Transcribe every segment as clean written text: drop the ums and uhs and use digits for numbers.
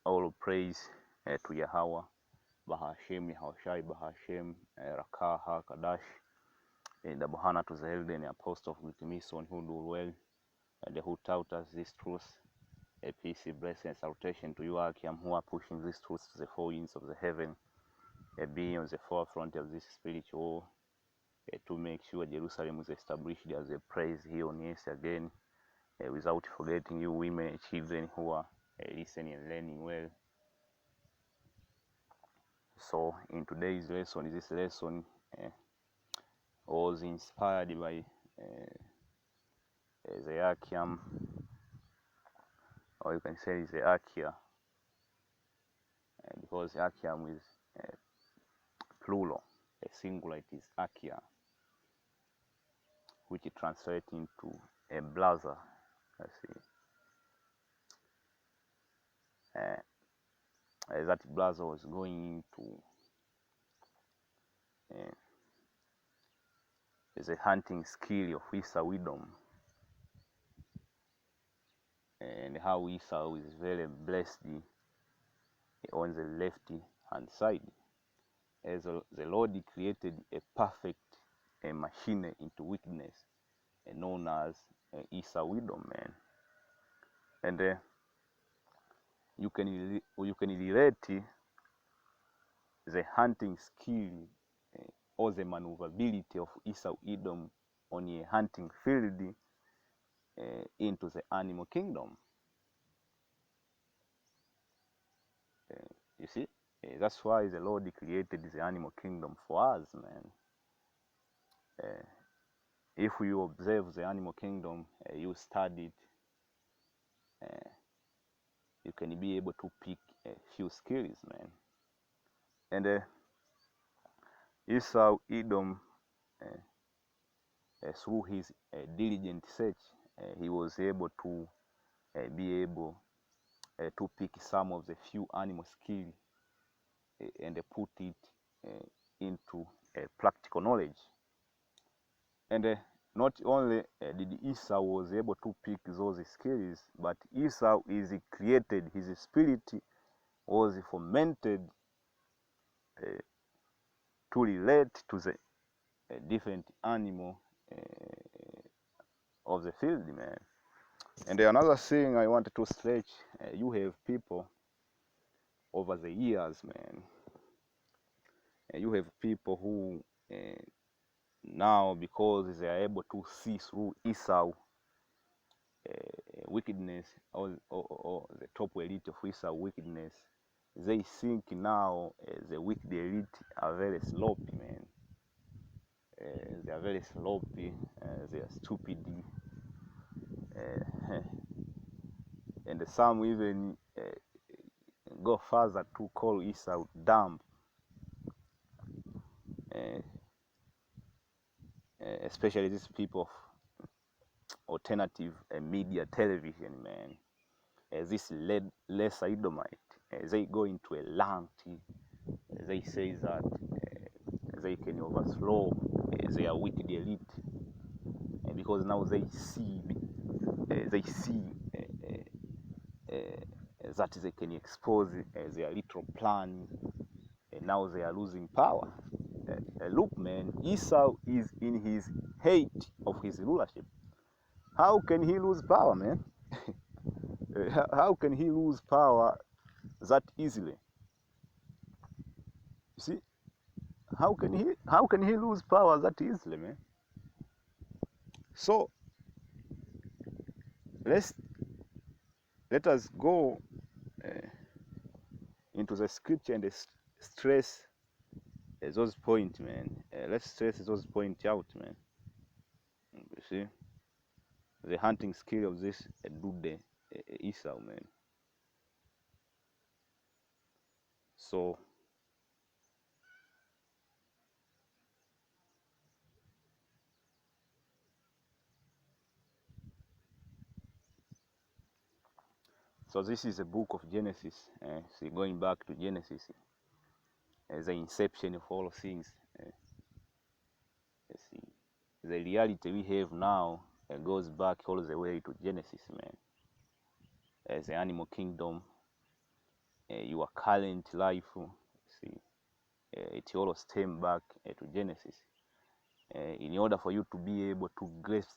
all praise to Yahweh, Bahashem, Yahushai, Bahashem, Rakah, Kadash, the Bohana to the elder and apostle of Mission who do well, and who taught us this truth. A peace, blessing, and salutation to you, Akim, who are pushing this truth to the four winds of the heaven, being on the forefront of this spiritual to make sure Jerusalem is established as a praise here on earth again, without forgetting you women and children who are listening and learning well. So in today's lesson, this lesson was inspired by the Akim, or you can say the Akia, because Akim is plural, a singular it is Akia, which translates into a blazer. Let's see. That blazer was going into the hunting skill of Esau wisdom, and how Esau is very blessed on the left hand side. As the Lord created a perfect machine into weakness, known as Esau wisdom, man. And you can relate the hunting skill or the maneuverability of Esau wisdom on a hunting field into the animal kingdom. You see, that's why the Lord created the animal kingdom for us, man. If you observe the animal kingdom, you study it, you can be able to pick a few skills, man. And Esau Edom, through his diligent search, he was able to to pick some of the few animal skills and put it into practical knowledge. And not only did Esau was able to pick those skills, but Esau is created, his spirit was fomented to relate to the different animal of the field, man. And another thing I wanted to stretch, you have people over the years, man. You have people who now, because they are able to see through Esau wickedness, or the top elite of Esau wickedness, they think now the wicked elite are very sloppy, man. They are very sloppy, they are stupid, and some even go further to call Esau dumb, especially these people of alternative media television, man. This lesser Edomite, they go into a rant. They say that they can overthrow their wicked elite, because now they see that they can expose their little plan, and now they are losing power. Look, man, Esau is in his hate of his rulership. How can he lose power, man? How can he lose power that easily? You see, how can he lose power that easily, man? So let us go into the scripture and stress those points, man. Let's stress those points out, man. You see, the hunting skill of this dude Esau, man. So this is the book of Genesis. See, going back to Genesis, the inception of all things. See, the reality we have now goes back all the way to Genesis, man. As the animal kingdom, your current life. See, it all stems back to Genesis. In order for you to be able to grasp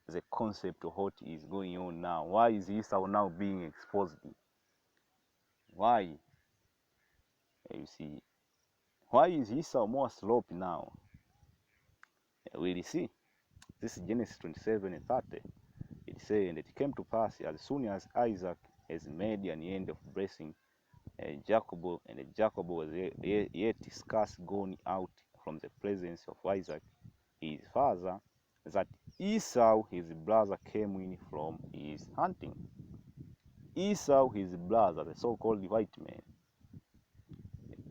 the concept of what is going on now. Why is Esau now being exposed? Why? You see, why is Esau more sloppy now? We'll see. This is Genesis 27:30. It says, and it came to pass as soon as Isaac has made an end of blessing Jacob was yet scarce gone out from the presence of Isaac his father, that Esau his brother came in from his hunting. Esau his brother, the so-called white man,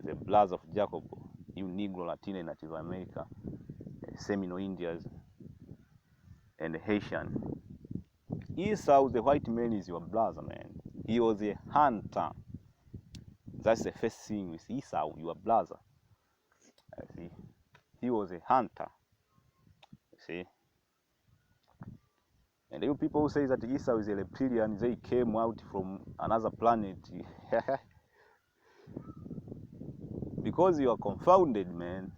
the brother of Jacob, you Negro, Latino, Native America, Seminole Indians, and Haitian. Esau the white man is your brother, man. He was a hunter. That's the first thing with Esau, your brother. See, he was a hunter. See, and you people who say that Esau is a reptilian, they came out from another planet. Because you are confounded, man.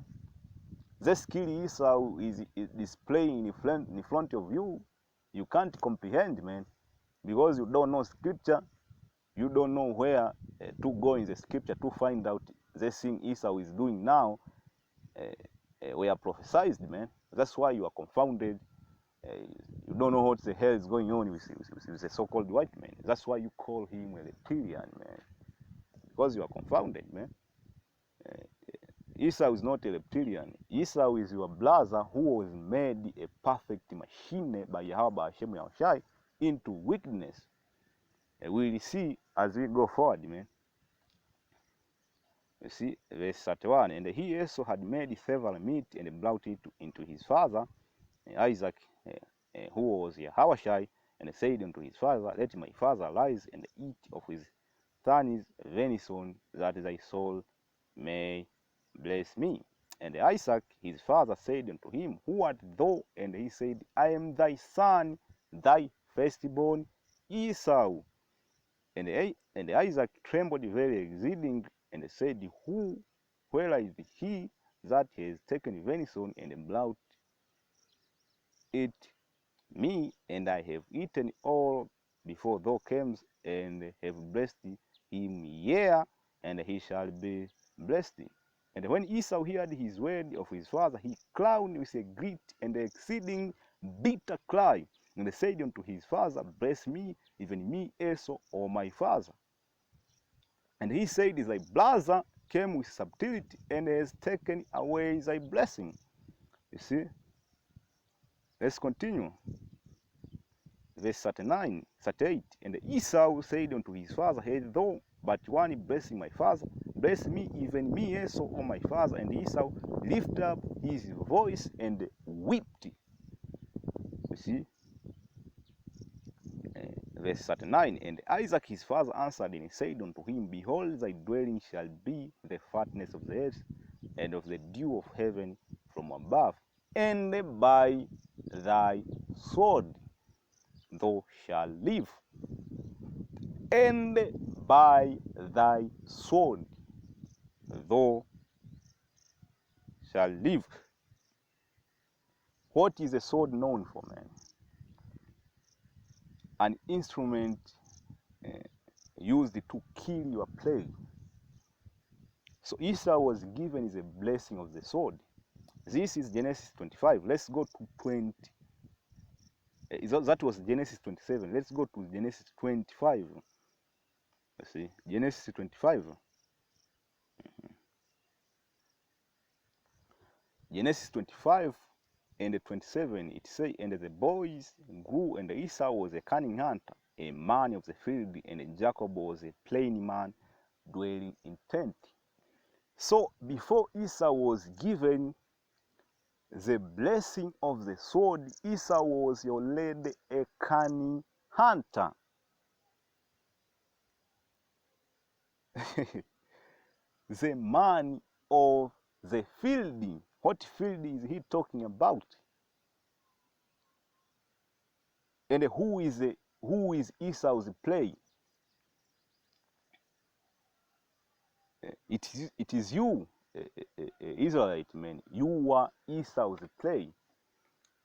The skill Esau is displaying in front of you, you can't comprehend, man. Because you don't know scripture, you don't know where to go in the scripture to find out the thing Esau is doing now. We are prophesied, man. That's why you are confounded. You don't know what the hell is going on with the so-called white man. That's why you call him a reptilian, man. Because you are confounded, man. Esau is not a reptilian. Esau is your brother who was made a perfect machine by Yahweh Hashem Yahushai into weakness. We will see as we go forward, man. You see, verse 31. And he also had made several meat and brought it into his father, Isaac, who was Yahushai, and said unto his father, let my father arise and eat of his son's venison, that thy soul may bless me. And Isaac his father said unto him, who art thou? And he said, I am thy son, thy firstborn Esau. And Isaac trembled very exceeding, and said, where is he that has taken venison and brought it me? And I have eaten all before thou camest, and have blessed him, yea, and he shall be blessed. And when Esau heard his word of his father, he cried with a great and exceeding bitter cry, and said unto his father, bless me, even me Esau, O my father. And he said, thy brother came with subtlety, and has taken away thy blessing. You see? Let's continue. Verse 38. And Esau said unto his father, had thou but one blessing, my father, bless me, even me Esau, O my father. And Esau lifted up his voice and wept. You see? Verse 39. And Isaac his father answered and said unto him, behold, thy dwelling shall be the fatness of the earth, and of the dew of heaven from above, and by thy sword thou shalt live, and by thy sword thou shalt live. What is a sword known for, man? An instrument used to kill your prey. So Esau was given the blessing of the sword. This is Genesis 25. Let's go to 20. That was Genesis 27. Let's go to Genesis 25. Let's see, Genesis 25. Genesis 25 and 27, it says, and the boys grew, and Esau was a cunning hunter, a man of the field, and Jacob was a plain man, dwelling in tent. So before Esau was given the blessing of the sword, Esau was already a cunning hunter. The man of the field. What field is he talking about? And who is Esau's prey? it is you, Israelite, man. You are Esau's play.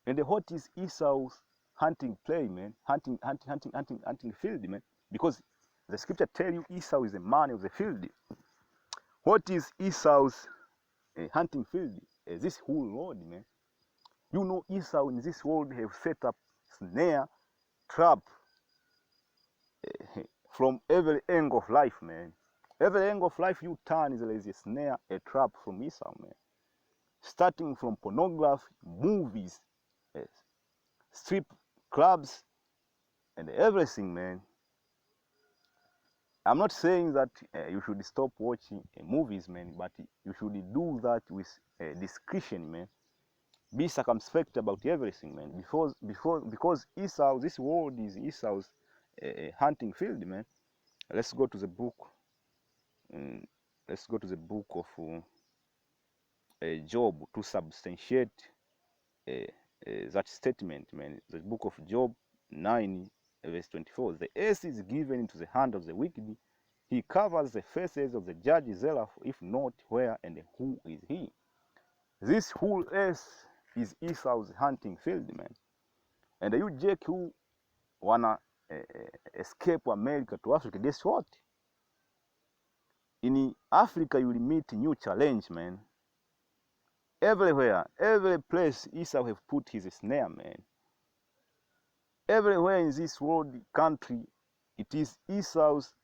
And what is Esau's hunting play, man? Hunting field, man. Because the scripture tell you Esau is a man of the field. What is Esau's hunting field? This whole world, man. You know, Esau in this world have set up snare, trap from every angle of life, man. Every angle of life you turn is there is a snare, a trap from Esau, man. Starting from pornography, movies, strip clubs, and everything, man. I'm not saying that you should stop watching movies, man, but you should do that with discretion, man. Be circumspect about everything, man. Because Esau, this world is Esau's hunting field, man. Let's go to the book. Let's go to the book of Job to substantiate that statement, man. The book of Job 9, verse 24. The earth is given into the hand of the wicked. He covers the faces of the judges thereof. If not, where and who is he? This whole earth is Esau's hunting field, man. And you, Jake, who wanna escape America to Africa, guess what? In Africa, you will meet new challenge, man. Everywhere, every place Esau have put his snare, man. Everywhere in this world country, it is Esau's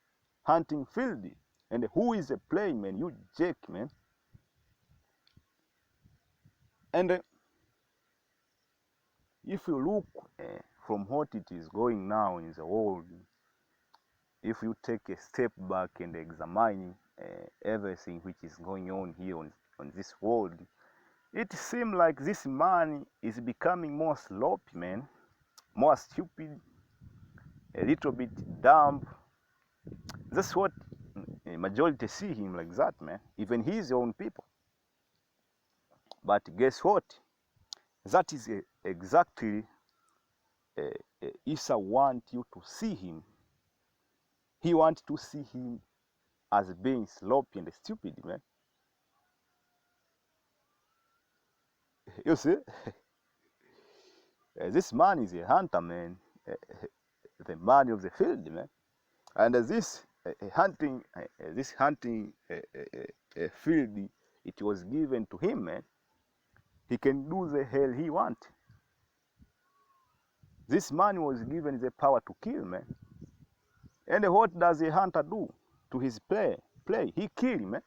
hunting field. And who is the play, man? You, Jake, man. And if you look from what it is going now in the world, if you take a step back and examine everything which is going on here on this world, it seems like this man is becoming more sloppy, man, more stupid, a little bit dumb. That's what majority see him like that, man, even his own people. But guess what? That is exactly Esau wants you to see him. He wants to see him as being sloppy and stupid, man. You see? This man is a hunter, man. The man of the field, man. And this hunting field, it was given to him, man. He can do the hell he wants. This man was given the power to kill, man. And what does a hunter do to his play? He kill, man.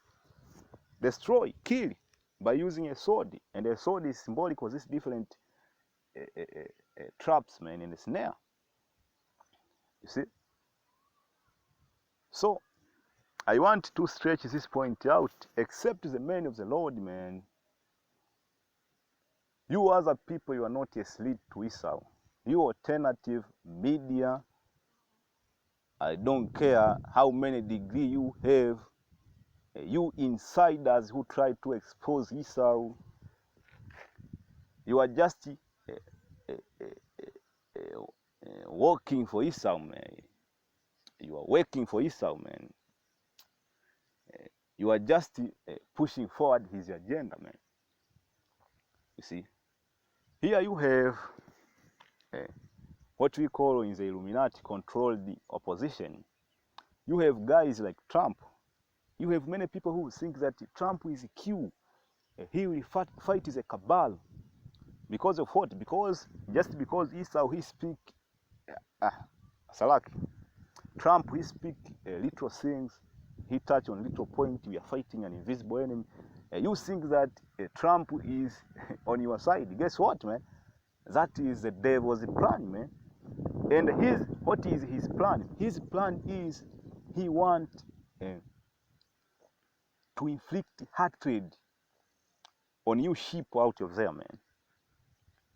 Destroy, kill, by using a sword. And a sword is symbolic of these different traps, man, in the snare. You see? So, I want to stretch this point out, except the men of the Lord, man. You other people, you are not a slave to Esau. You alternative media, I don't care how many degrees you have, you insiders who try to expose Esau, you are just working for Esau, man. You are working for Esau, man. You are just pushing forward his agenda, man. You see, here you have what we call in the Illuminati controlled the opposition. You have guys like Trump. You have many people who think that Trump is a Q. He will fight the cabal. Because of what? Just because Esau, he speak Salaki. Trump, he speak little things. He touch on little point. We are fighting an invisible enemy. You think that Trump is on your side. Guess what, man? That is the devil's plan, man. And what is his plan? His plan is he wants to inflict hatred on you sheep out of there, man.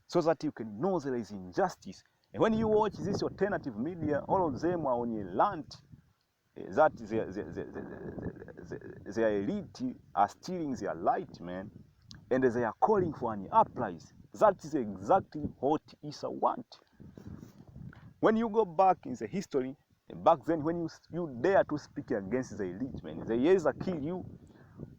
So that you can know there is injustice. And when you watch this alternative media, all of them are on a rant that their elite are stealing their light, man. And they are calling for an uprise. That is exactly what Esau wants. When you go back in the history, Back then, when you dare to speak against the elite, man, they either kill you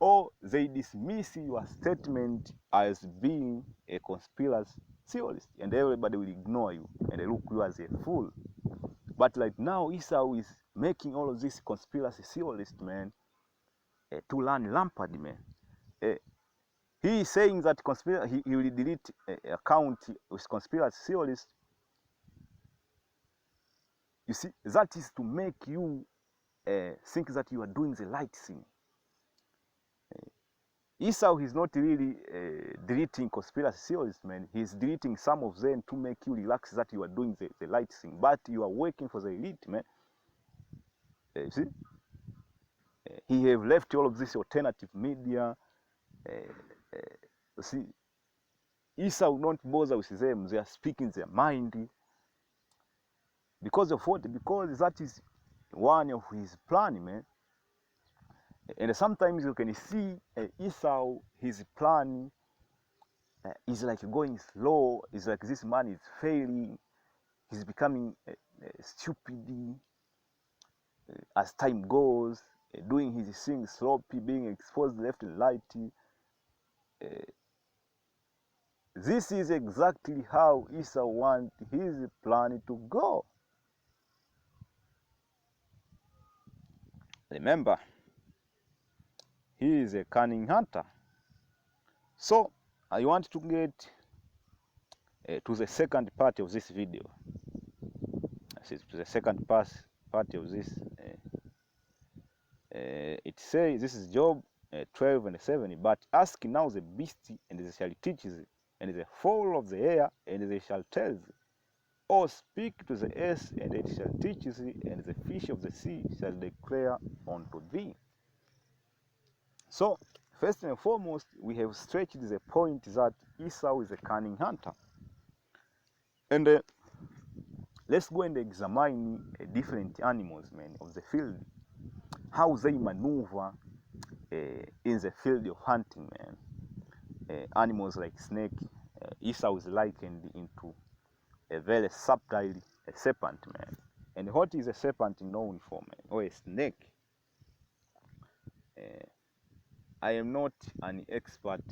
or they dismiss your statement as being a conspiracy theorist, and everybody will ignore you and they look you as a fool. But like now, Esau is making all of this conspiracy theorists, man, to run rampant, man. He is saying that he will delete account with conspiracy theorists. You see, that is to make you think that you are doing the right thing. Esau is not really deleting conspiracy theories, man. He's deleting some of them to make you relax that you are doing the right thing. But you are working for the elite, man. See? He have left all of this alternative media. See, Esau will not bother with them. They are speaking their mind. Because of what? Because that is one of his plan, man. And sometimes you can see Esau, his plan is like going slow. It's like this man is failing. He's becoming stupid as time goes, doing his things sloppy, being exposed left and right. This is exactly how Esau wants his plan to go. Remember, he is a cunning hunter. So, I want to get to the second part of this video. To the second part of this. It says, this is Job 12:7. But ask now the beast, and they shall teach thee, and the fowl of the air, and they shall tell thee. Or speak to the earth, and it shall teach thee, and the fish of the sea shall declare unto thee. So, first and foremost, we have stretched the point that Esau is a cunning hunter. And let's go and examine different animals, man, of the field, how they maneuver in the field of hunting, man. Animals like snake, Esau is likened into a very subtle serpent, man. And what is a serpent known for, man? Or a snake? I am not an expert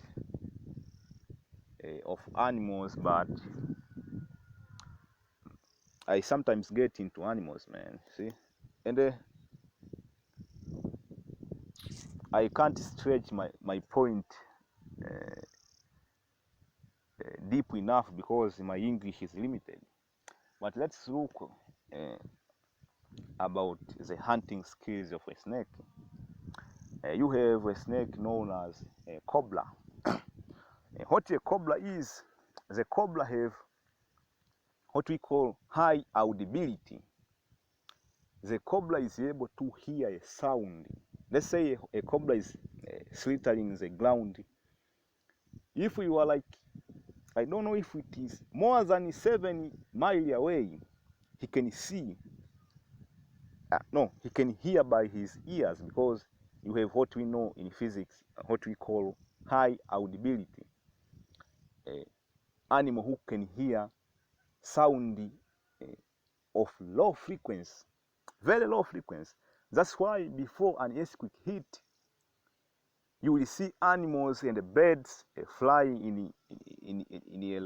of animals, but I sometimes get into animals, man. See, and I can't stretch my point deep enough because my English is limited. But let's look about the hunting skills of a snake. You have a snake known as a cobra. What a cobra is, the cobra have what we call high audibility. The cobra is able to hear a sound. Let's say a cobra is slithering the ground. If you are like, I don't know if it is more than 7 miles away, he can see. No, he can hear by his ears, because you have what we know in physics, what we call high audibility. Animal who can hear sound of low frequency, very low frequency. That's why before an earthquake hit, you will see animals and the birds flying in a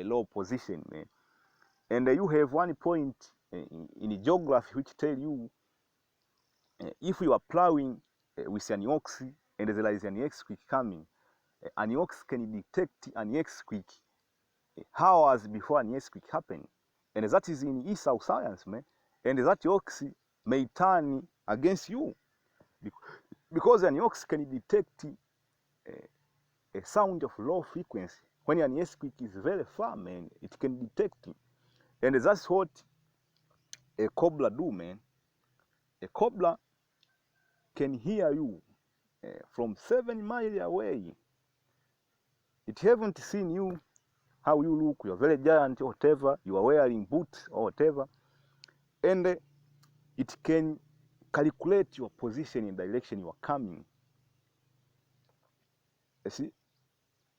low position, man. And you have one point in geography which tell you if you are plowing with an ox and there is an earthquake coming, an ox can detect an earthquake hours before an earthquake happens. And that is in Esau science, man. And that ox may turn against you because an ox can detect a sound of low frequency. When an earthquake is very far, man, it can detect. And that's what a cobra do, man. A cobra can hear you from 7 miles away. It haven't seen you, how you look, you're very giant or whatever, you are wearing boots or whatever, and it can calculate your position in direction you are coming. You see,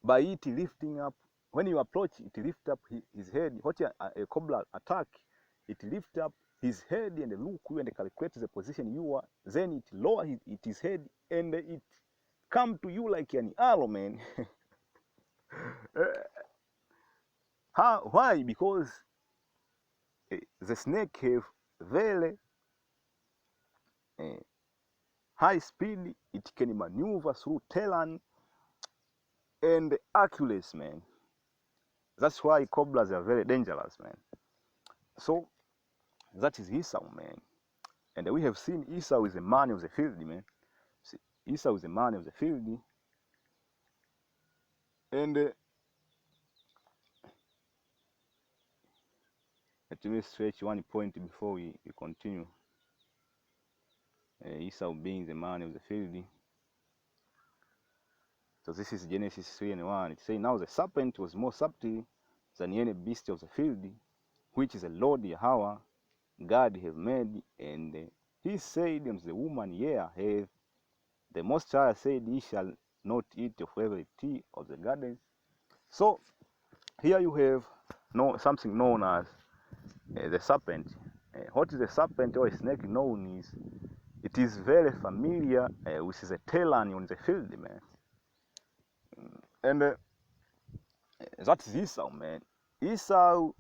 by it lifting up when you approach, it lift up his head. What a cobra attack, it lift up his head and look you and calculate the position you are. Then it lower his head and it come to you like an arrow, man. How? Why? Because the snake have very high speed. It can maneuver through terrain and accuracy, man. That's why cobras are very dangerous, man. So that is Esau, man. And we have seen Esau is a man of the field, man. See, Esau is a man of the field. And let me stretch one point before we continue. Esau being the man of the field. So this is Genesis 3:1. It says, now the serpent was more subtle than any beast of the field, which the Lord Yahweh God have made. And he said unto the woman, yea, have the Most High said, ye shall not eat of every tree of the garden. So here you have something known as the serpent. What is the serpent or a snake known is, it is very familiar with the terrain on the field, man. And that is Esau, man. Esau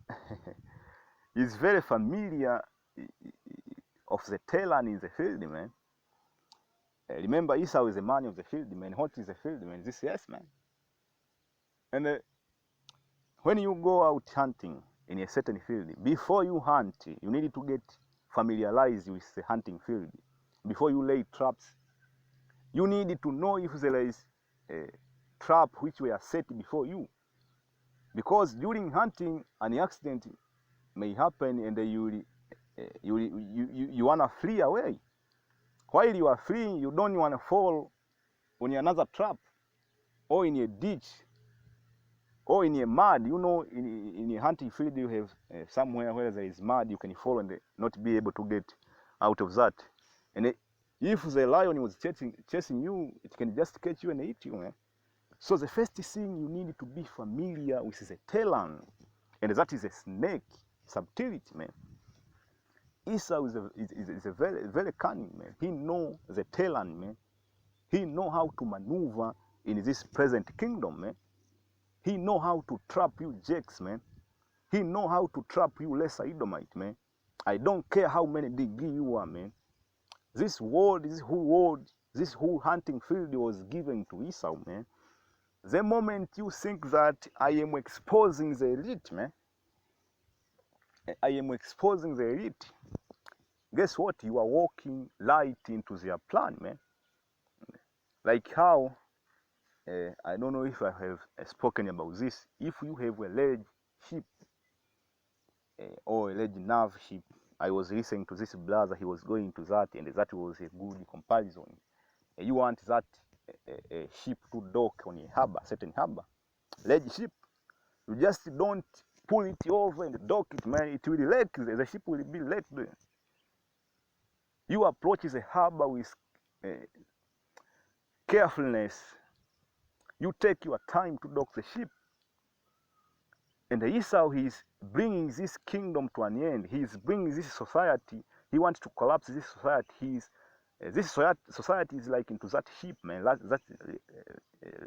is very familiar of the terrain in the field, man. Remember, Esau is a man of the field, man. What is the field, man? This, yes, man. And when you go out hunting in a certain field, before you hunt, you need to get familiarized with the hunting field. Before you lay traps, you need to know if there is a trap which were set before you. Because during hunting, an accident may happen and you want to flee away. While you are fleeing, you don't want to fall on another trap or in a ditch or in a mud. You know, in a hunting field, you have somewhere where there is mud, you can fall and not be able to get out of that. And if the lion was chasing you, it can just catch you and eat you, man. So the first thing, you need to be familiar with the terrain, and that is a snake subtlety, man. Esau is a very, very cunning, man. He knows the terrain, man. He knows how to maneuver in this present kingdom, man. He knows how to trap you Jakes, man. He knows how to trap you lesser Edomite, man. I don't care how many degrees you are, man. This whole hunting field was given to Esau, man. The moment you think that I am exposing the elite, man, I am exposing the elite, guess what? You are walking light into their plan, man. Like how, I don't know if I have spoken about this. If you have a large sheep or a large nerve sheep, I was listening to this brother, he was going to that, and that was a good comparison. You want that sheep to dock on a harbor, certain harbor, large sheep. You just don't pull it over and dock it, man. It will leak. The ship will be leaked. You approach the harbor with carefulness. You take your time to dock the ship. And Esau, he is bringing this kingdom to an end. He is bringing this society. He wants to collapse this society. This society is like into that ship, man. That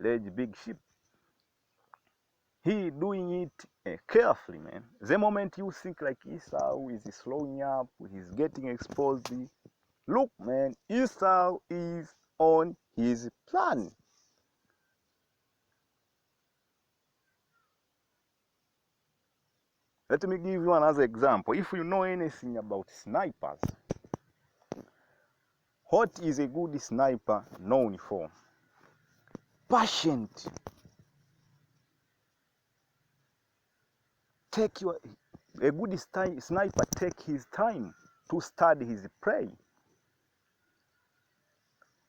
large, big ship. He doing it carefully, man. The moment you think like Esau is slowing up, he's getting exposed. Look, man, Esau is on his plan. Let me give you another example. If you know anything about snipers, what is a good sniper known for? Patient. A good sniper take his time to study his prey.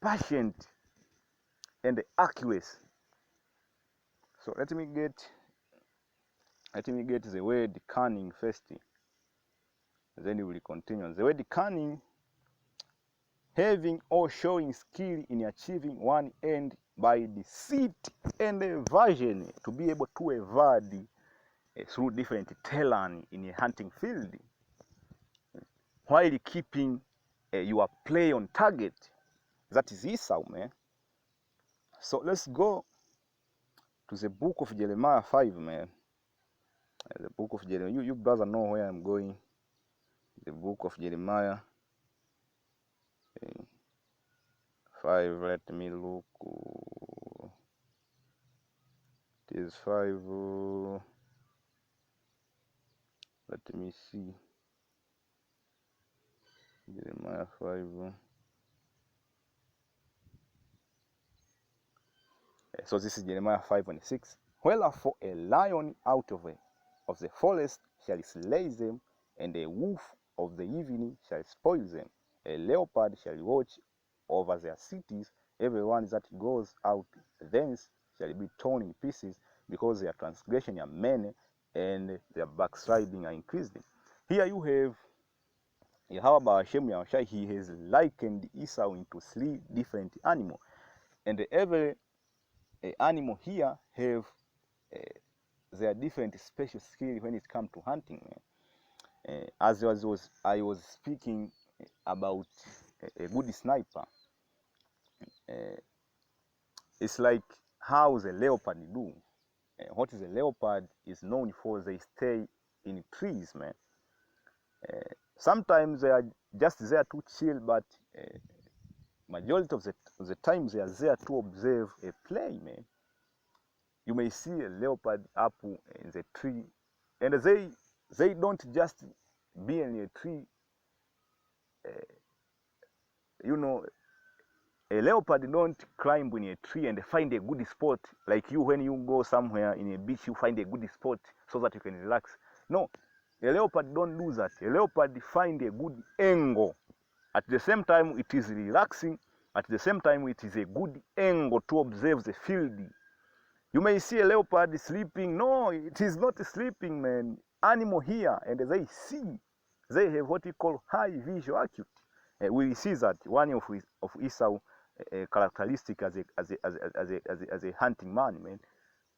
Patient and accuracy. So let me get the word cunning first. Then we will continue. The word cunning, having or showing skill in achieving one end by deceit and evasion to be able to evade through different terrain in a hunting field, while keeping your prey on target. That is Esau, man. So let's go to the book of Jeremiah 5, man. The book of Jeremiah. You brother know where I'm going. The book of Jeremiah 5. Let me look. It is 5. Let me see. Jeremiah 5. So this is Jeremiah 5:6. Wherefore a lion out of the forest shall slay them, and a wolf of the evening shall spoil them. A leopard shall watch over their cities. Every one that goes out thence shall be torn in pieces, because their transgression are many, and their backsliding are increased. Here you have Yahweh Hashem Yahushai. He has likened Esau into 3 different animals, and every animal here have their different special skill when it comes to hunting. As I was speaking about a good sniper, it's like how the leopard do. What is a leopard is known for, they stay in trees, man. Sometimes they are just there to chill, but majority of the time they are there to observe a play, man. You may see a leopard up in the tree, and they don't just be in a tree. You know, a leopard don't climb in a tree and find a good spot like you. When you go somewhere in a beach, you find a good spot so that you can relax. No, a leopard don't do that. A leopard find a good angle. At the same time, it is relaxing. At the same time, it is a good angle to observe the field. You may see a leopard sleeping. No, it is not sleeping, man. Animal here, and they see. They have what we call high visual acuity. We see that one of Esau characteristic as a hunting man, man,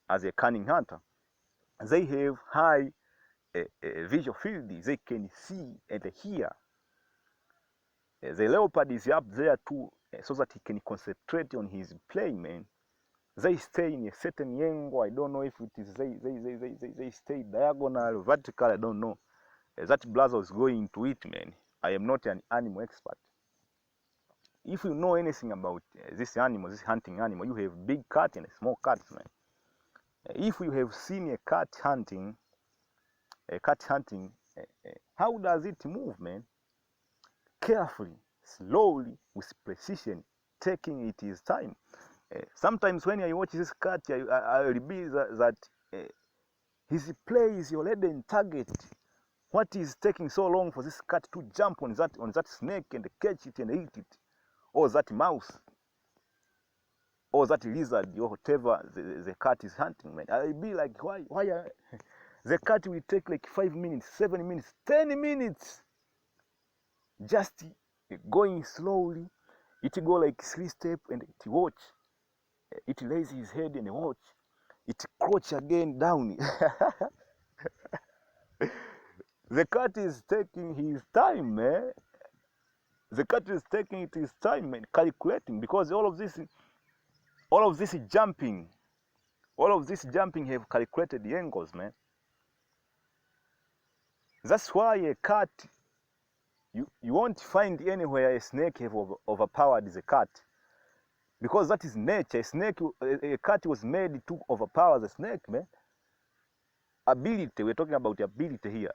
as a cunning hunter. They have high visual field. They can see and hear. The leopard is up there too, so that he can concentrate on his play, man. They stay in a certain angle. I don't know if it is they stay diagonal, vertical. I don't know. That brother was going to it, man. I am not an animal expert. If you know anything about this animal, this hunting animal, you have big cat and small cats, man. If you have seen a cat hunting, how does it move, man? Carefully, slowly, with precision, taking it his time. Sometimes when I watch this cat, I will be that his play is already in target. What is taking so long for this cat to jump on that snake and catch it and eat it, or that mouse, or that lizard, or whatever the cat is hunting, man? I'll be like, why the cat will take like 5 minutes, 7 minutes, 10 minutes, just going slowly. It go like 3 steps and it watch. It lays his head and watch. It crouch again down. The cat is taking his time, man. The cat is taking his time, man, calculating, because all of this jumping have calculated the angles, man. That's why a cat, you won't find anywhere a snake have overpowered the cat, because that is nature. A cat was made to overpower the snake, man. Ability, we're talking about ability here.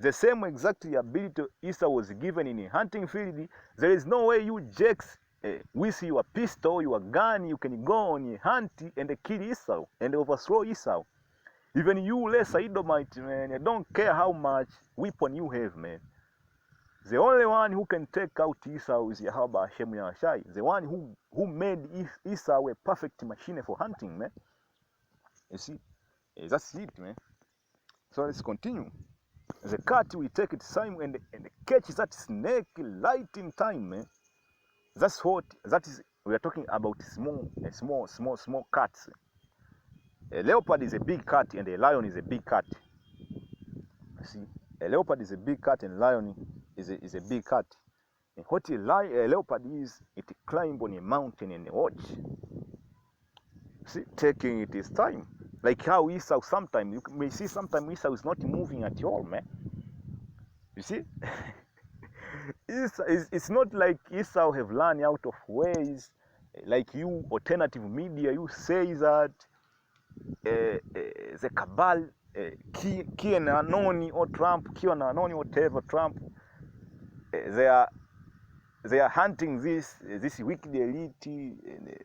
The same exact ability Esau was given in a hunting field. There is no way you jakes with your pistol, your gun, you can go on a hunt and kill Esau and overthrow Esau. Even you, lesser Edomite, man, I don't care how much weapon you have, man. The only one who can take out Esau is Yahweh Hashem Yahushai, the one who made Esau a perfect machine for hunting, man. You see, that's it, man. So let's continue. The cat will take its time and catch that snake light in time, man. That We are talking about small cats. A leopard is a big cat and a lion is a big cat. See, a leopard is a big cat and a lion is a big cat. And what a leopard is, it climb on a mountain and watch. See, taking it is time. Like how Esau sometimes, you may see sometimes Esau is not moving at all, man. You see? It's not like Esau have learned out of ways, like you, alternative media, you say that the cabal, kie na anoni or Trump, kie na anoni whatever Trump, they are hunting this wicked elite. And,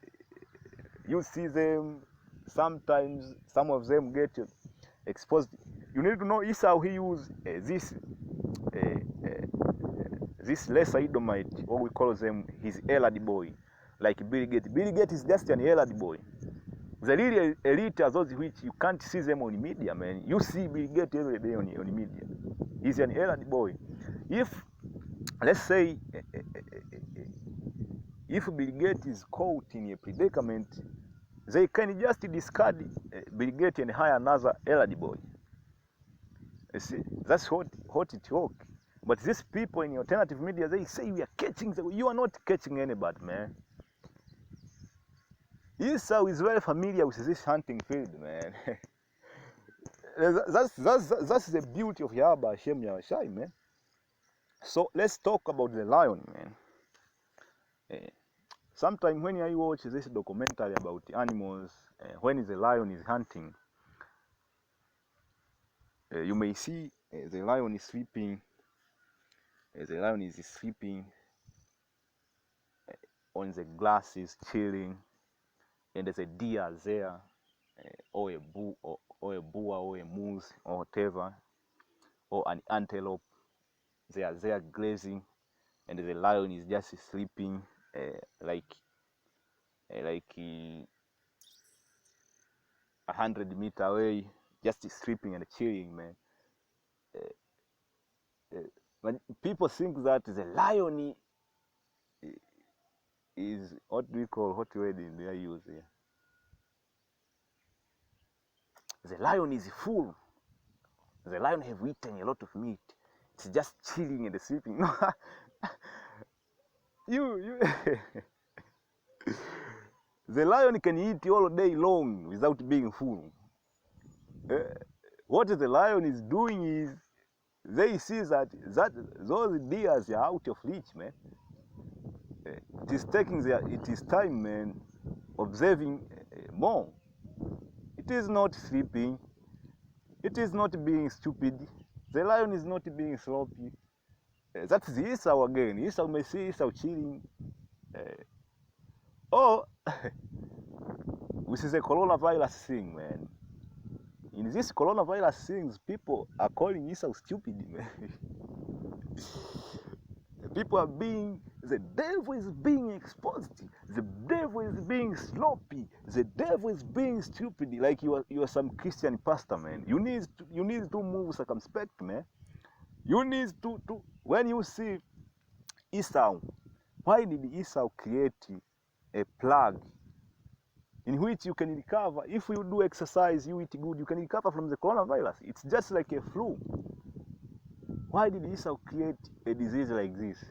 you see them sometimes, some of them get exposed. You need to know Esau, he used this lesser Edomite, what we call them, his elite boy, like Bill Gates. Bill Gates is just an elite boy. The real elite are those which you can't see them on the media, man. You see Bill Gates every day on the media. He's an elite boy. If, let's say, if Bill Gates is caught in a predicament, they can just discard Bill Gates and hire another elite boy. You see, that's what it works. But these people in the alternative media, they say we are catching. You are not catching anybody, man. Esau is very familiar with this hunting field, man. that's the beauty of Yahweh Hashem Yahushai, man. So let's talk about the lion, man. Sometimes when I watch this documentary about animals, when the lion is hunting, you may see the lion is sleeping. The lion is sleeping on the grasses, chilling, and there's a deer there, or a bull, or a boar, or a moose, or whatever, or an antelope. They are there grazing, and the lion is just sleeping, like 100 meters away, just sleeping and chilling, man. When people think that the lion is what do we call, what word do I use here? The lion is full. The lion have eaten a lot of meat. It's just chilling and sleeping. No, you. The lion can eat all day long without being full. What the lion is doing is, they see that those deers are out of reach, man. It is time, man, observing more. It is not sleeping. It is not being stupid. The lion is not being sloppy. That's the Esau again. Esau may see Esau chilling. This is a coronavirus thing, man. In this coronavirus things, people are calling Esau stupid, man. People are the devil is being exposed. The devil is being sloppy. The devil is being stupid. Like you are some Christian pastor, man. You need to move circumspect, man. You need to when you see Esau, why did Esau create a plague in which you can recover? If you do exercise, you eat good, you can recover from the coronavirus. It's just like a flu. Why did Esau create a disease like this?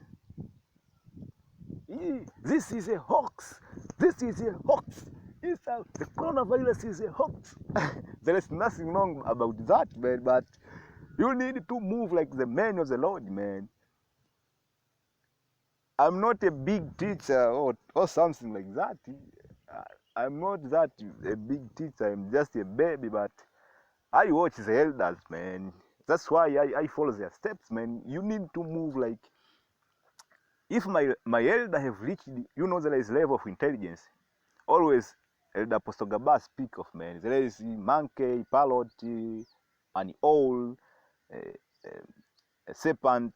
This is a hoax. This is a hoax. Esau, the coronavirus is a hoax. There is nothing wrong about that, man, but you need to move like the man of the Lord, man. I'm not a big teacher or something like that. I'm not that a big teacher. I'm just a baby, but I watch the elders, man. That's why I follow their steps, man. You need to move like, if my elder have reached, there is level of intelligence. Always Elder Apostle Gaba speak of, man. There is monkey, parrot, an owl, a serpent.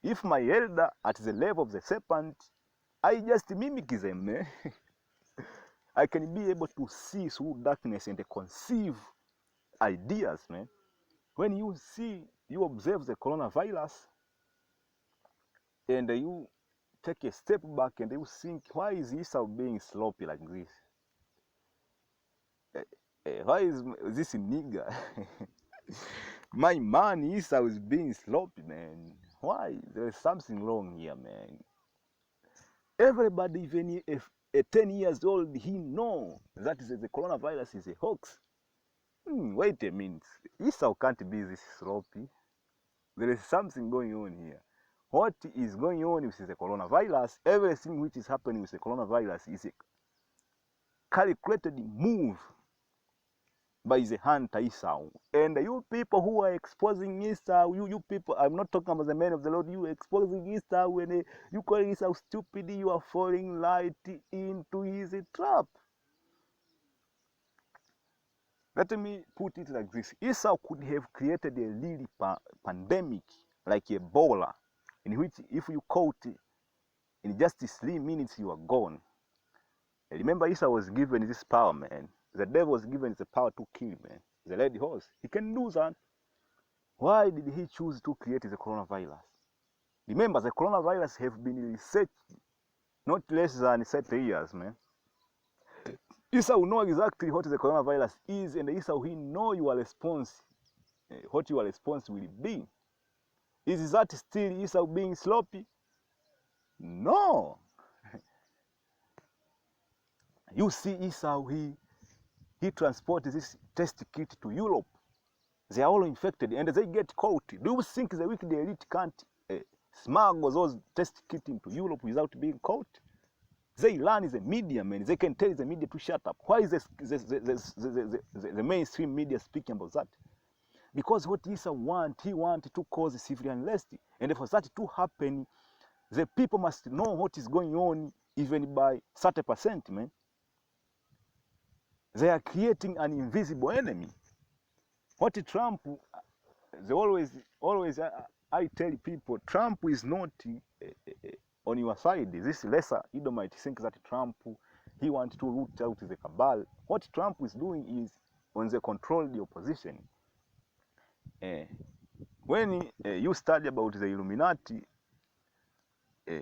If my elder at the level of the serpent, I just mimic them, man. I can be able to see through darkness and conceive ideas, man. When you observe the coronavirus, and you take a step back and they will think, why is Esau being sloppy like this? Why is this nigger? My man Esau is being sloppy, man. Why? There is something wrong here, man. Everybody, even if 10 years old, he know that the coronavirus is a hoax. Wait a minute. Esau can't be this sloppy. There is something going on here. What is going on with the coronavirus? Everything which is happening with the coronavirus is a calculated move by the hunter Esau. And you people who are exposing Esau, you people, I'm not talking about the men of the Lord, you exposing Esau, when you call Esau stupid, you are falling right into his trap. Let me put it like this. Esau could have created a really pandemic like Ebola, in which if you caught in just 3 minutes, you are gone. Remember, Esau was given this power, man. The devil was given the power to kill, man. The red horse. He can do that. Why did he choose to create the coronavirus? Remember, the coronavirus have been researched not less than 30 years, man. Esau will know exactly what the coronavirus is, and Esau will know your response, what your response will be. Is that still Esau being sloppy? No. You see Esau, he transports this test kit to Europe. They are all infected and they get caught. Do you think the wicked elite can't smuggle those test kits into Europe without being caught? They learn the media, man. They can tell the media to shut up. Why is the mainstream media speaking about that? Because what Esau wants, he wants to cause civil unrest. And for that to happen, the people must know what is going on, even by 30%, man. They are creating an invisible enemy. What Trump, they always, I tell people, Trump is not on your side. This lesser Edomite think that Trump, he wants to root out the cabal. What Trump is doing is on the control the opposition. When you study about the Illuminati,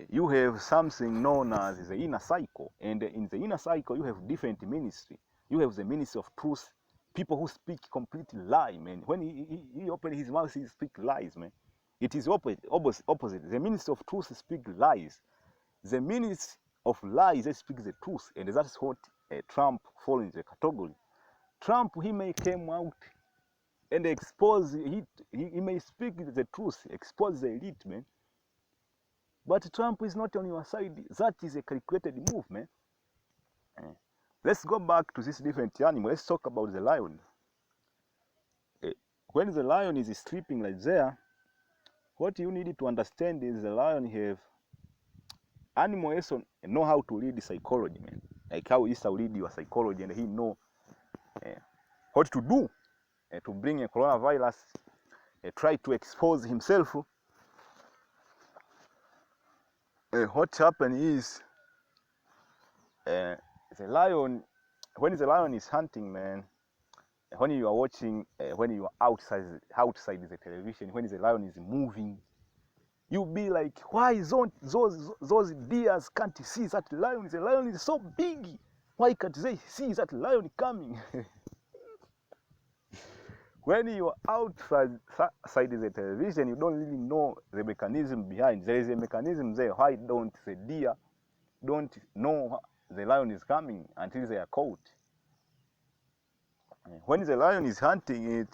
you have something known as the inner cycle. And in the inner cycle, you have different ministry. You have the ministry of truth, people who speak complete lie, man. When he opens his mouth, he speaks lies, man. It is opposite. The ministry of truth speaks lies. The ministry of lies, they speak the truth. And that's what Trump falls in the category. Trump, he may come out and expose, he may speak the truth, expose the elite, man. But Trump is not on your side. That is a calculated move, man. Let's go back to this different animal. Let's talk about the lion. When the lion is sleeping like there, what you need to understand is the lion have animals know how to read psychology, man. Like how Esau read your psychology, and he know what to do to bring a coronavirus, try to expose himself. What happened is the lion, when the lion is hunting, man, when you are watching, when you are outside the television, when the lion is moving, you'll be like, why those deers can't see that lion? The lion is so big. Why can't they see that lion coming? When you are outside the television, you don't really know the mechanism behind. There is a mechanism there. Why don't the deer don't know the lion is coming until they are caught? When the lion is hunting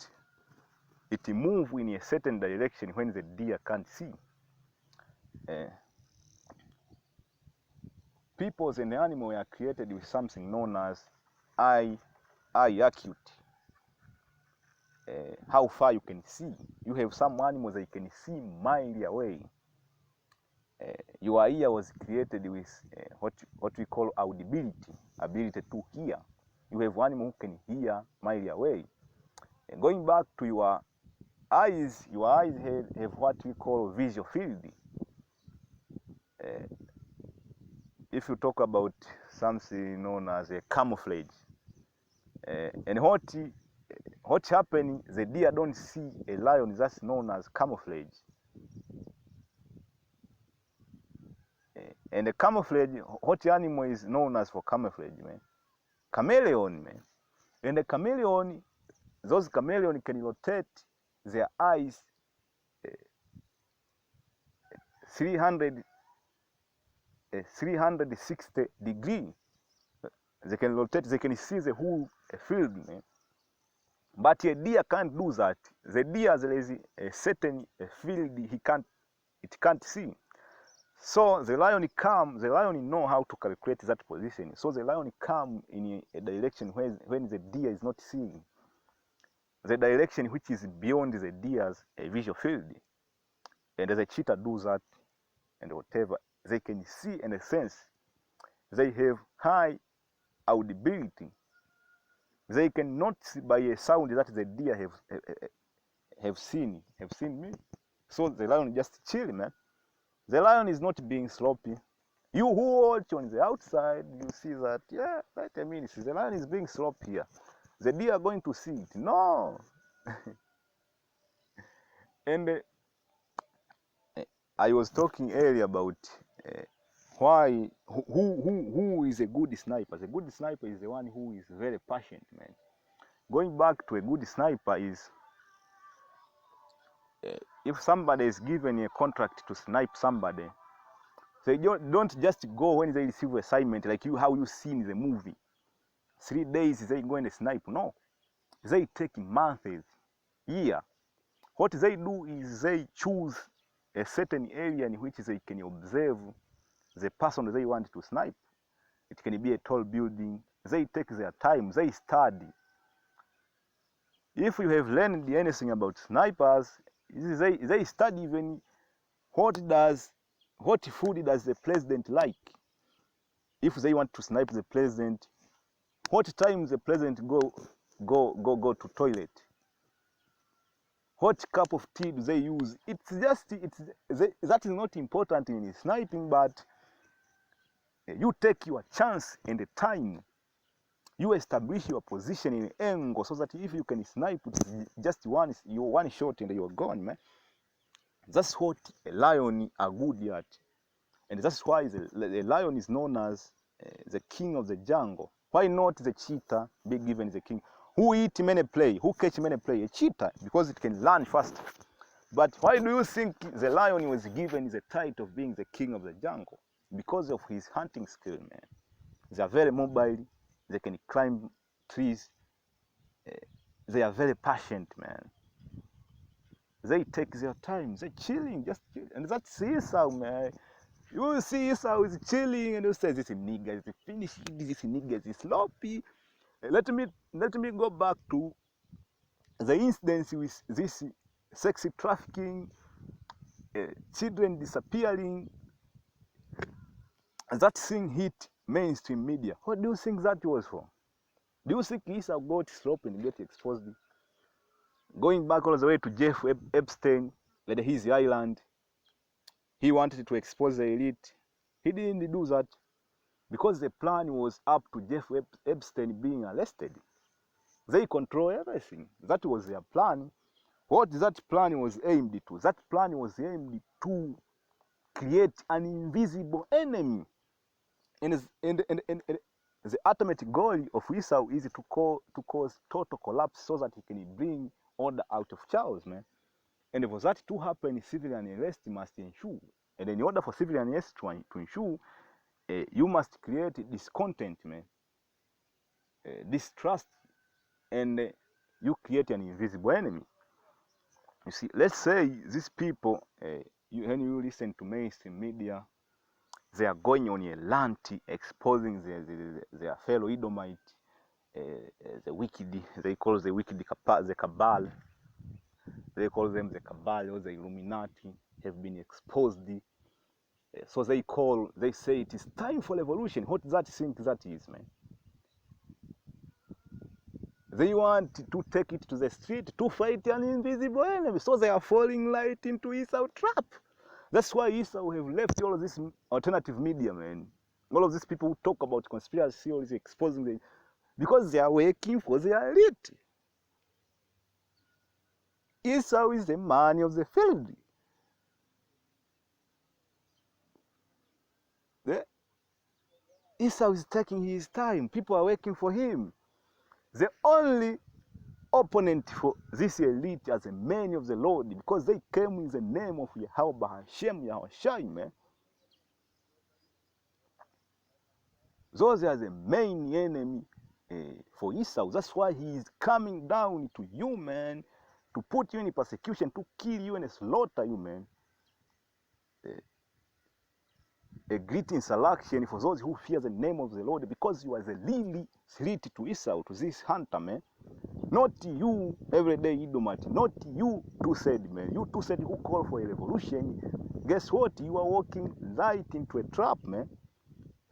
it moves in a certain direction when the deer can't see. People and the animal are created with something known as eye acuity. How far you can see. You have some animals that you can see miles away. Your ear was created with what we call audibility, ability to hear. You have animals who can hear miles away. Going back to your eyes have what we call visual field. If you talk about something known as a camouflage, and what happening, the deer don't see a lion, that's known as camouflage. And the camouflage, what animal is known as for camouflage, man? Chameleon, man. And the chameleon, those chameleon can rotate their eyes 360 degrees. They can rotate, they can see the whole field, man. But a deer can't do that. The deer, there is a certain field it can't see. So the lion know how to calculate that position. So the lion come in a direction when the deer is not seeing. The direction which is beyond the deer's visual field. And the cheetah do that and whatever. They can see and sense. They have high audibility. They cannot see by a sound that the deer have seen me. So the lion just chill, man. The lion is not being sloppy. You who watch on the outside, you see that, yeah, wait a minute, the lion is being sloppy here. The deer are going to see it. No. And I was talking earlier about who is a good sniper. The good sniper is the one who is very patient, man. Going back to a good sniper is, if somebody is given a contract to snipe somebody, they don't just go when they receive assignment like how you see in the movie. 3 days they go and snipe. No. They take months, year. What they do is they choose a certain area in which they can observe the person they want to snipe. It can be a tall building. They take their time. They study. If you have learned anything about snipers, they study even what food does the president like. If they want to snipe the president, what time the president go to toilet? What cup of tea do they use? That is not important in sniping, but you take your chance and the time. You establish your position in angle so that if you can snipe just one shot and you're gone, man. That's what a lion are good at. And that's why the lion is known as the king of the jungle. Why not the cheetah be given the king? Who eat many prey? Who catch many prey? A cheetah, because it can run fast. But why do you think the lion was given the title of being the king of the jungle? Because of his hunting skill, man. They are very mobile. They can climb trees. They are very patient, man. They take their time. They're chilling, just chilling. And that's Esau, man. You will see Esau is chilling and you say, this nigga is finished, this nigga is sloppy. Let me go back to the incidents with this sexy trafficking, children disappearing. That thing hit mainstream media. What do you think that was for? Do you think Esau got sloppy and get exposed? Going back all the way to Jeff Epstein, at his island, he wanted to expose the elite. He didn't do that because the plan was up to Jeff Epstein being arrested. They control everything. That was their plan. What that plan was aimed to? That plan was aimed to create an invisible enemy. And the ultimate goal of Esau is to cause total collapse so that he can bring order out of chaos, man. And for that to happen, civilian arrest must ensue. And in order for civilian arrest to ensue, you must create discontent, man. Distrust, and you create an invisible enemy. You see, let's say these people, when you listen to mainstream media, they are going on a rant exposing their fellow Edomite, the wicked. They call the wicked the cabal. They call them the cabal or the Illuminati have been exposed. So they say it is time for revolution. What does that think that is, man? They want to take it to the street to fight an invisible enemy. So they are falling right into Esau trap. That's why Esau have left all of this alternative media, man. All of these people who talk about conspiracy theories, exposing them, because they are working for the elite. Esau is the man of the field. Esau is taking his time. People are working for him. The only opponent for this elite as a men of the Lord, because they came in the name of Yahweh Hashem Yahushai, man. Those are the main enemy for Esau. That's why he is coming down to you, man, to put you in persecution, to kill you and slaughter you, man. A greeting selection for those who fear the name of the Lord, because you are the really threat to Esau, to this hunter, man. Not you, everyday Edomite. Not you, two-said, man. You two-said who call for a revolution. Guess what? You are walking right into a trap, man.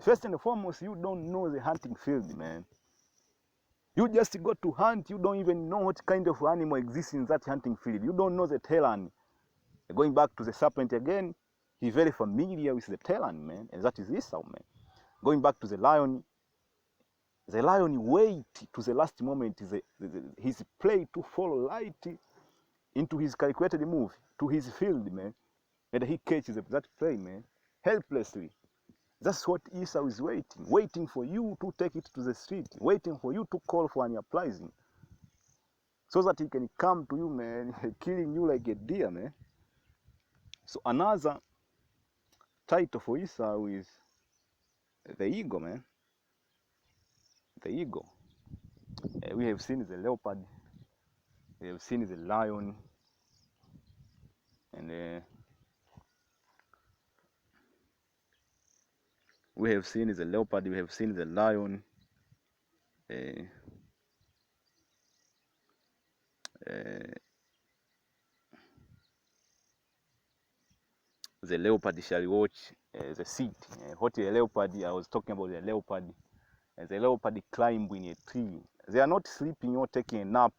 First and foremost, you don't know the hunting field, man. You just go to hunt. You don't even know what kind of animal exists in that hunting field. You don't know the talon. Going back to the serpent again, he's very familiar with the talon, man, and that is Esau, man. Going back to the lion wait to the last moment, his prey to fall right into his calculated move, to his field, man. And he catches that prey, man, helplessly. That's what Esau is waiting for you to take it to the street, waiting for you to call for an uprising, so that he can come to you, man, killing you like a deer, man. So another title for Esau is the eagle, man. The eagle. We have seen the leopard, we have seen the lion, and we have seen the leopard, we have seen the lion, the leopard shall watch the seat. What a leopard, I was talking about the leopard. The leopard climb in a tree. They are not sleeping or taking a nap.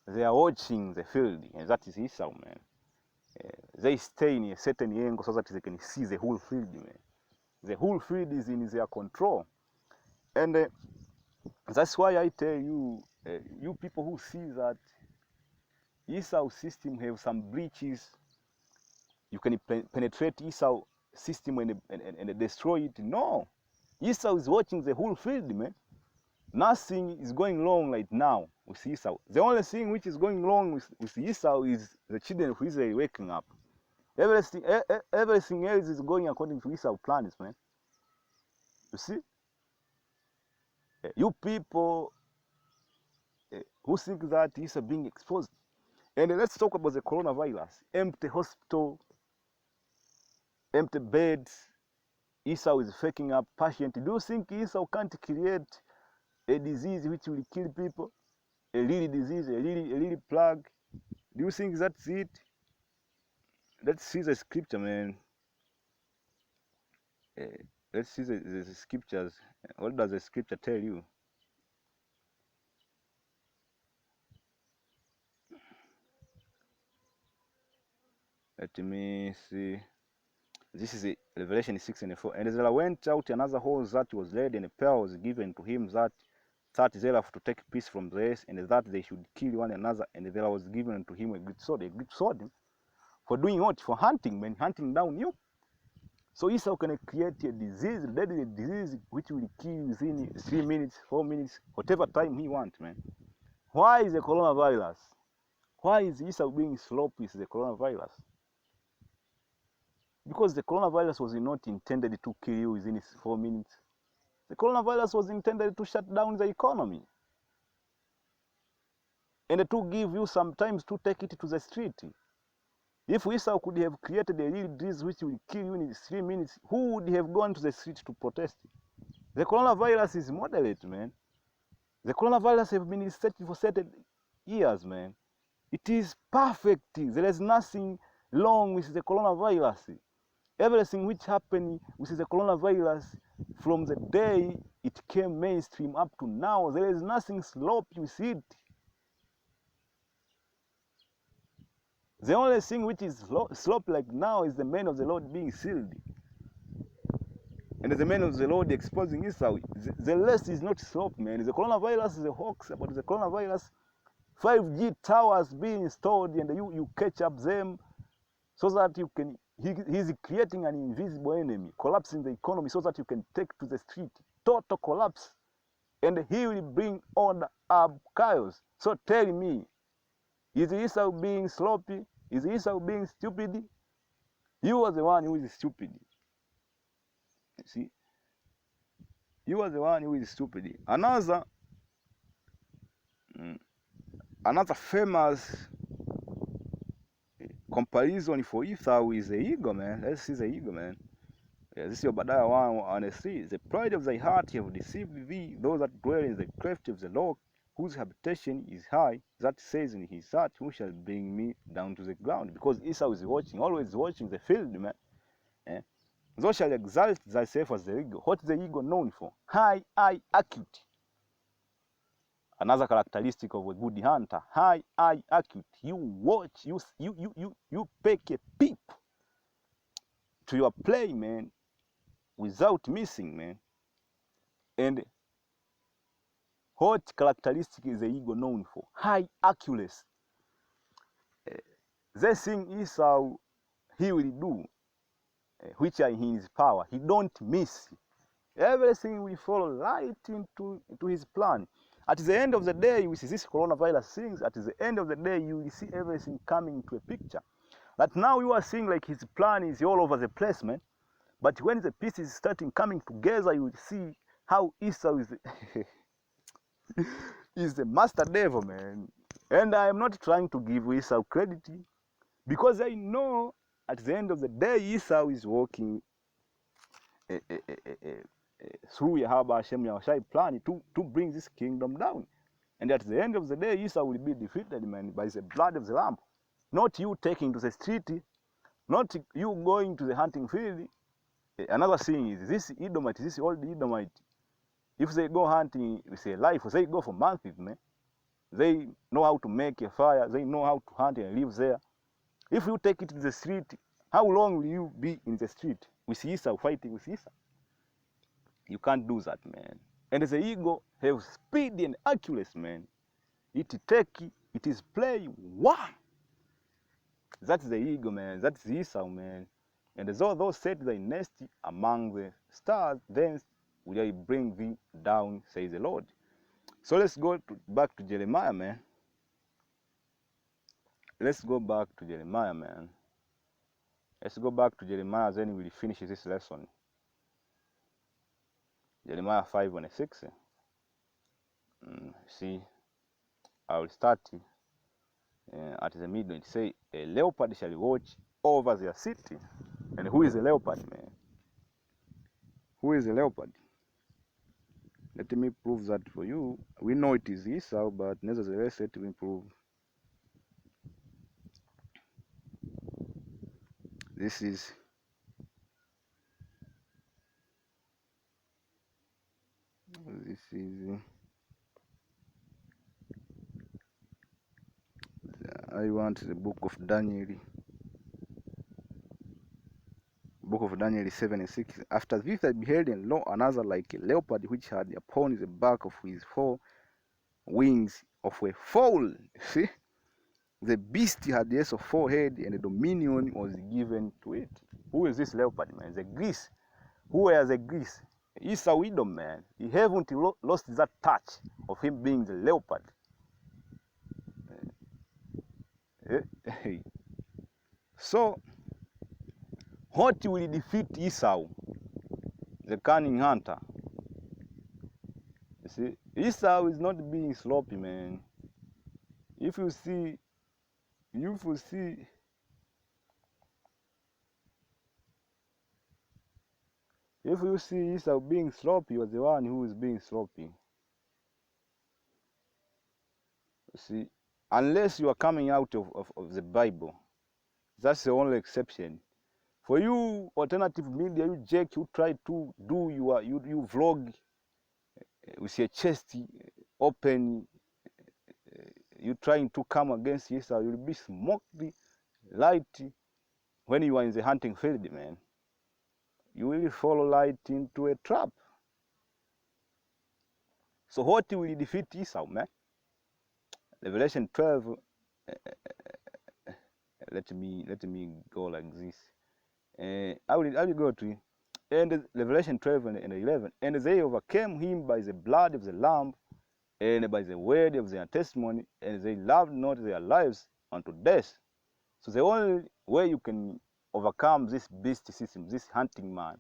They are watching the field, and that is Esau, man. They stay in a certain angle so that they can see the whole field, man. The whole field is in their control. And that's why I tell you, you people who see that Esau's system have some breaches, you can penetrate Esau's system and destroy it. No. Esau is watching the whole field, man. Nothing is going wrong right now with Esau. The only thing which is going wrong with Esau is the children of Israel waking up. Everything else is going according to Esau's plans, man. You see? You people who think that Esau being exposed. And let's talk about the coronavirus. Empty hospital, empty beds. Esau is faking up patient. Do you think Esau can't create a disease which will kill people? A really disease, a really plague? Do you think that's it? Let's see the scripture, man. Let's see the scriptures. What does the scripture tell you? Let me see. This is Revelation 6:4. And there went out another horse that was led, and a power was given to him that thereof to take peace from the earth, and that they should kill one another. And there was given to him a great sword for doing what? For hunting, man, hunting down you. So Esau can create a disease, deadly disease, which will kill you within 3 minutes, 4 minutes, whatever time he wants, man. Why is the coronavirus? Why is Esau being sloppy with the coronavirus? Because the coronavirus was not intended to kill you within 4 minutes. The coronavirus was intended to shut down the economy and to give you some time to take it to the street. If Esau could have created a real disease which will kill you in 3 minutes, who would have gone to the street to protest? The coronavirus is moderate, man. The coronavirus has been researched for 30 years, man. It is perfect. There is nothing wrong with the coronavirus. Everything which happened with the coronavirus from the day it came mainstream up to now, there is nothing sloppy with it. The only thing which is sloppy like now is the men of the Lord being sealed. And the men of the Lord exposing Esau. The rest is not sloppy, man. The coronavirus is a hoax about the coronavirus. 5G towers being installed, and you catch up them so that you can he's creating an invisible enemy, collapsing the economy so that you can take to the street. Total collapse. And he will bring order up chaos. So tell me, is Esau being sloppy? Is Esau being stupid? You are the one who is stupid. You see? You are the one who is stupid. Another famous comparison for Esau is the ego, man. Let's see the ego, man. Yeah, this is Obadiah 1:3. The pride of thy heart have deceived thee, those that dwell in the cleft of the rock, whose habitation is high, that says in his heart, who shall bring me down to the ground? Because Esau is watching, always watching the field, man. Eh? Thou shalt exalt thyself as the eagle. What is the eagle known for? High eye acuity. Another characteristic of a good hunter, high eye acuity. You watch, you take a peep to your play, man, without missing, man. And what characteristic is the eagle known for? High accuracy. The thing Esau he will do, which are in his power, he don't miss. Everything will fall right into his plan. At the end of the day, with this coronavirus things, at the end of the day, you will see everything coming to a picture. But now you are seeing like his plan is all over the place, man. But when the pieces starting coming together, you will see how Esau is is the master devil, man. And I am not trying to give Esau credit, because I know at the end of the day, Esau is working through Yahweh Hashem Yahushai plan to bring this kingdom down. And at the end of the day, Esau will be defeated, man, by the blood of the Lamb. Not you taking to the street, not you going to the hunting field. Another thing is, this Edomite, this old Edomite, if they go hunting with a life, they go for months, man. They know how to make a fire, they know how to hunt and live there. If you take it to the street, how long will you be in the street with Esau, fighting with Esau? You can't do that, man. And the ego have speed and accuracy, man. It is play one. That's the ego, man. That's Esau, man. And though those set thy nest among the stars, then will I bring thee down, says the Lord. So let's go back to Jeremiah, man. Let's go back to Jeremiah, man. Let's go back to Jeremiah, then we'll finish this lesson. Jeremiah 5:6. See, I will start at the middle. It say, a leopard shall watch over their city. And who is a leopard, man? Who is a leopard? Let me prove that for you. We know it is Esau, but nevertheless, let me prove. This is I want the book of Daniel. Book of Daniel 7:6. After this I beheld, and lo, another like a leopard, which had upon the back of his 4 wings of a fowl. See? The beast had yes of 4 heads, and the dominion was given to it. Who is this leopard, man? The Greece. Who are the Greece? Esau Edom, man. He haven't lost that touch of him being the leopard. So, what will defeat Esau, the cunning hunter? You see, Esau is not being sloppy, man. If you see Esau being sloppy, you're the one who is being sloppy. You see, unless you are coming out of the Bible, that's the only exception. For you, alternative media, you Jack, you try to do you vlog with your chest open, you trying to come against Esau, you'll be smoked light when you are in the hunting field, man. You will fall right into a trap. So what will defeat Esau, man? Revelation 12. Let me go like this. I will go to it. And Revelation 12 and 11. And they overcame him by the blood of the Lamb and by the word of their testimony, and they loved not their lives unto death. So the only way you can overcome this beast system, this hunting man,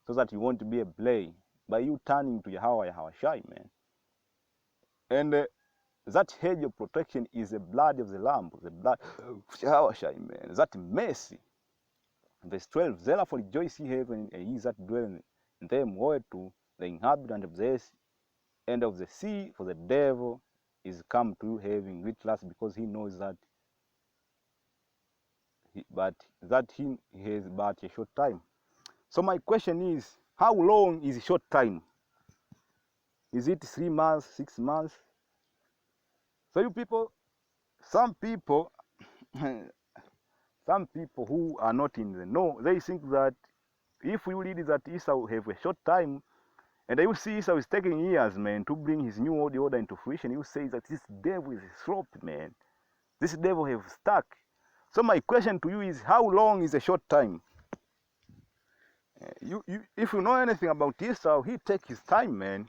so that you want to be a blay, by you turning to Yahweh Shai, man. And that hedge of protection is the blood of the Lamb, the blood of Yahweh Shai, man. That mercy. Verse 12, therefore rejoice ye heaven, and ye that dwell in them, woe to the inhabitant of the earth and of the sea, for the devil is come to you having great lust, because he knows that he has but a short time. So my question is, how long is a short time? Is it 3 months, 6 months? So you people, some people who are not in the know, they think that if you read that Esau have a short time, and you see Esau is taking years, man, to bring his new world order into fruition, you say that this devil is sloppy, man. This devil have stuck. So my question to you is, how long is a short time? If you know anything about Esau, he take his time, man.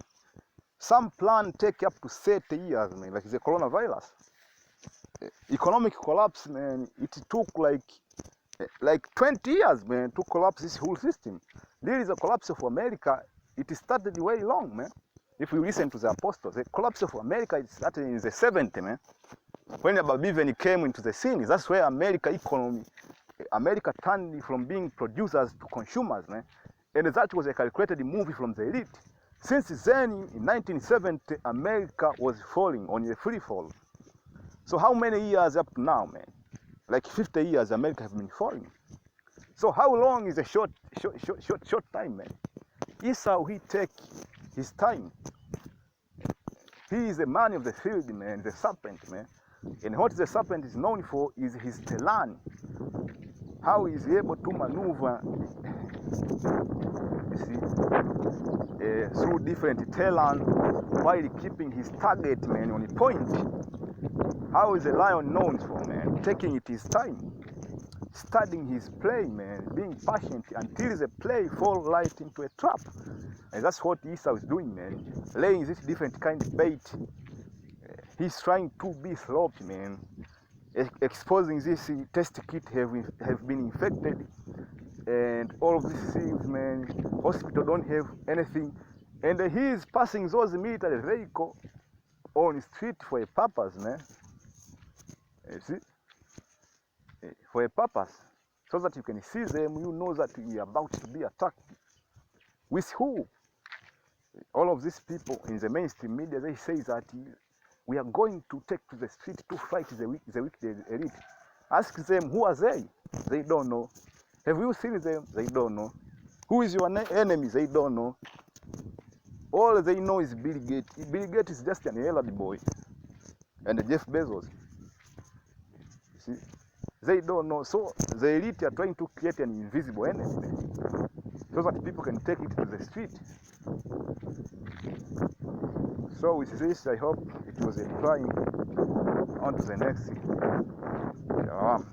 Some plan take up to 30 years, man, like the coronavirus. Economic collapse, man, it took like 20 years, man, to collapse this whole system. There is a collapse of America. It started way long, man. If we listen to the apostles, the collapse of America, it started in the 70s, man. When Babylon came into the scene, that's where America turned from being producers to consumers, man. And that was a calculated movie from the elite. Since then, in 1970, America was falling on a free fall. So how many years up to now, man? Like 50 years, America has been falling. So how long is a short time, man? Esau, he take his time. He is a man of the field, man, the serpent, man. And what the serpent is known for is his talent. How is he able to maneuver, you see, through different talent while keeping his target, man, on the point. How is a lion known for, man? Taking it his time, studying his play, man, being patient until the play falls right into a trap. And that's what Esau is doing, man, laying this different kind of bait. He's trying to be sloppy, man, exposing this test kit have been infected, and all of these things, man. Hospital don't have anything, and he is passing those military vehicles on the street for a purpose, man. You see, for a purpose, so that you can see them. You know that you are about to be attacked. With who? All of these people in the mainstream media, they say that we are going to take to the street to fight the wicked elite. Ask them, who are they? They don't know. Have you seen them? They don't know. Who is your enemy? They don't know. All they know is Bill Gates. Bill Gates is just an elderly boy. And Jeff Bezos. See? They don't know. So the elite are trying to create an invisible enemy, so that people can take it to the street. So with this, I hope it was implying on to the next. Shalom.